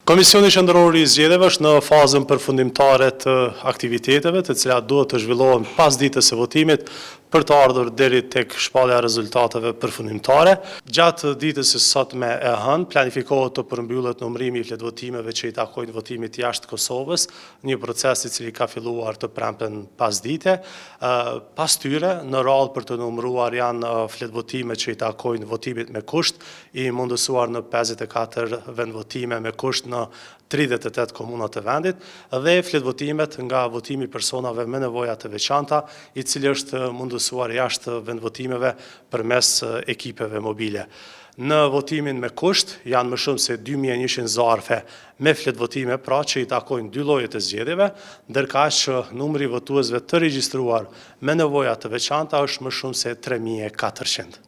Komisioni Qendror i Zgjedhjeve është në fazën përfundimtare të aktiviteteve, të cilat duhet të zhvillohen pas ditës së votimit për të ardhur deri tek shpallja e rezultateve përfundimtare. Gjatë ditës së sotme e hënë planifikohet të përmbyllet numërimi i fletvotimeve që i takojnë votimit jashtë Kosovës, një proces i cili ka filluar të premten pasdite. Pas tyre, në radhë për të numëruar janë fletvotime që i takojnë votimit me kusht, i mundësuar në 54 vendvotime me kusht në 38 komunat të vendit, dhe fletvotimet nga votimi personave me nevoja të veçanta, i cili është mundësuar jashtë vendvotimeve përmes ekipeve mobile. Në votimin me kusht janë më shumë se 2100 zarfe me fletvotime, pra që i takojnë dy llojet e zgjedhjeve, ndërkaq që numri i votuesve të regjistruar me nevoja të veçanta është më shumë se 3400.